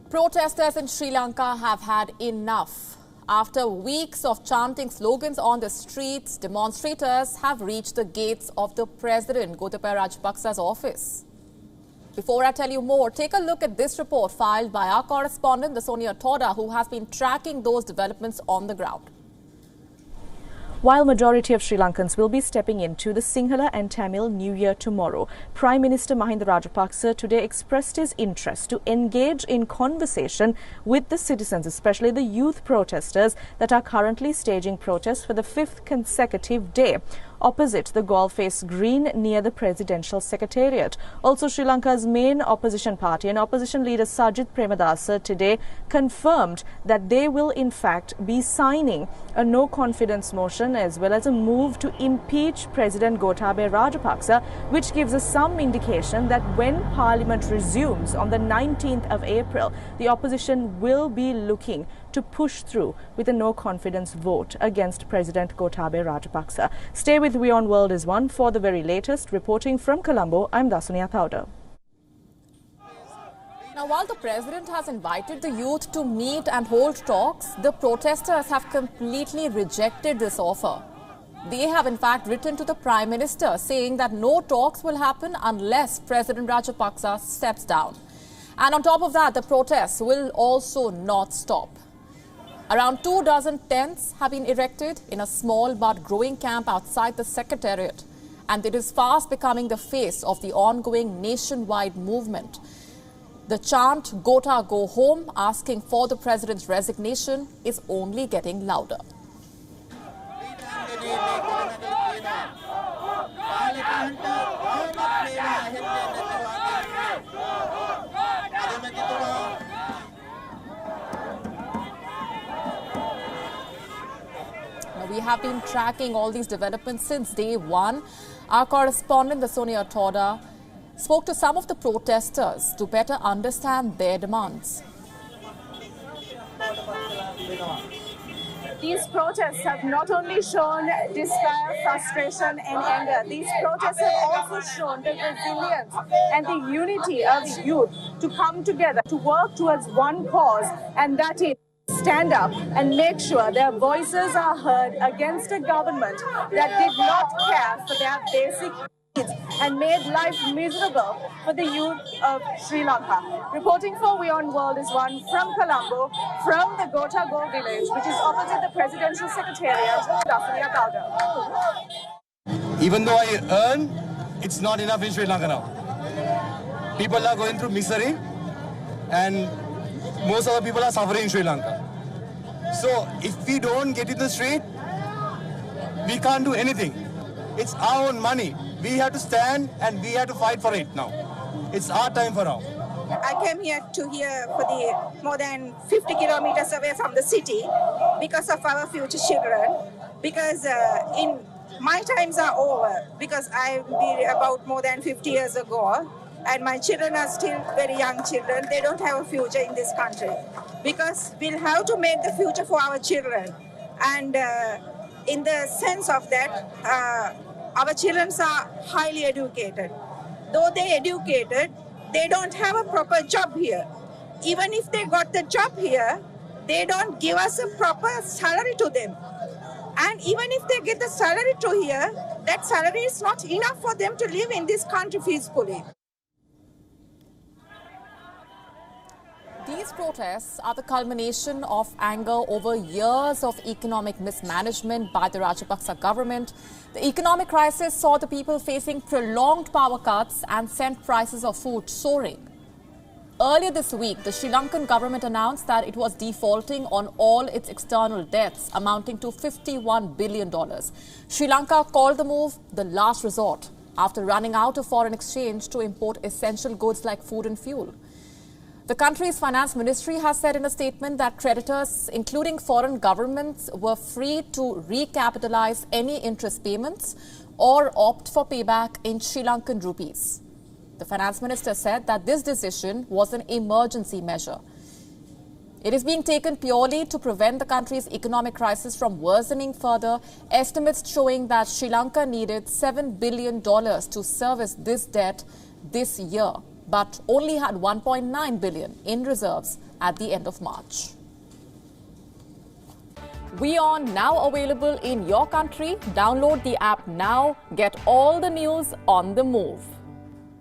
Protesters in Sri Lanka have had enough. After weeks of chanting slogans on the streets, demonstrators have reached the gates of the President Gotabaya Rajapaksa's office. Before I tell you more, take a look at this report filed by our correspondent, Dasuni, who has been tracking those developments on the ground. While majority of Sri Lankans will be stepping into the Sinhala and Tamil New Year tomorrow, Prime Minister Mahinda Rajapaksa today expressed his interest to engage in conversation with the citizens, especially the youth protesters that are currently staging protests for the 5th consecutive day opposite the Goalface Green near the Presidential Secretariat. Also, Sri Lanka's main opposition party and opposition leader Sajith Premadasa today confirmed that they will in fact be signing a no-confidence motion as well as a move to impeach President Gotabaya Rajapaksa, which gives us some indication that when Parliament resumes on the 19th of April, the opposition will be looking to push through with a no-confidence vote against President Gotabaya Rajapaksa. Stay with WION World is One for the very latest. Reporting from Colombo, I'm Dasuni. Now, while the President has invited the youth to meet and hold talks, the protesters have completely rejected this offer. They have in fact written to the Prime Minister saying that no talks will happen unless President Rajapaksa steps down. And on top of that, the protests will also not stop. Around 2 dozen tents have been erected in a small but growing camp outside the Secretariat, and it is fast becoming the face of the ongoing nationwide movement. The chant, "Gota, go home," asking for the President's resignation, is only getting louder. We have been tracking all these developments since day one. Our correspondent, Dasuni, spoke to some of the protesters to better understand their demands. These protests have not only shown despair, frustration and anger, these protests have also shown the resilience and the unity of the youth to come together, to work towards one cause, and that is stand up and make sure their voices are heard against a government that did not care for their basic needs and made life miserable for the youth of Sri Lanka. Reporting for WION World is One from Colombo, from the Gota Go village, which is opposite the Presidential Secretariat. Even though I earn, it's not enough in Sri Lanka now. People are going through misery and most of the people are suffering in Sri Lanka. So if we don't get in the street, we can't do anything. It's our own money. We have to stand and we have to fight for it now. It's our time for now. I came here for the more than 50 kilometers away from the city because of our future children. Because in my times are over, because I be about more than 50 years ago. And my children are still very young children. They don't have a future in this country. Because we'll have to make the future for our children. And in the sense of that, our children are highly educated. Though they're educated, they don't have a proper job here. Even if they got the job here, they don't give us a proper salary to them. And even if they get the salary to here, that salary is not enough for them to live in this country peacefully. These protests are the culmination of anger over years of economic mismanagement by the Rajapaksa government. The economic crisis saw the people facing prolonged power cuts and sent prices of food soaring. Earlier this week, the Sri Lankan government announced that it was defaulting on all its external debts, amounting to $51 billion. Sri Lanka called the move the last resort after running out of foreign exchange to import essential goods like food and fuel. The country's finance ministry has said in a statement that creditors, including foreign governments, were free to recapitalize any interest payments or opt for payback in Sri Lankan rupees. The finance minister said that this decision was an emergency measure. It is being taken purely to prevent the country's economic crisis from worsening further, estimates showing that Sri Lanka needed $7 billion to service this debt this year, but only had $1.9 billion in reserves at the end of March. WION now available in your country. Download the app now. Get all the news on the move.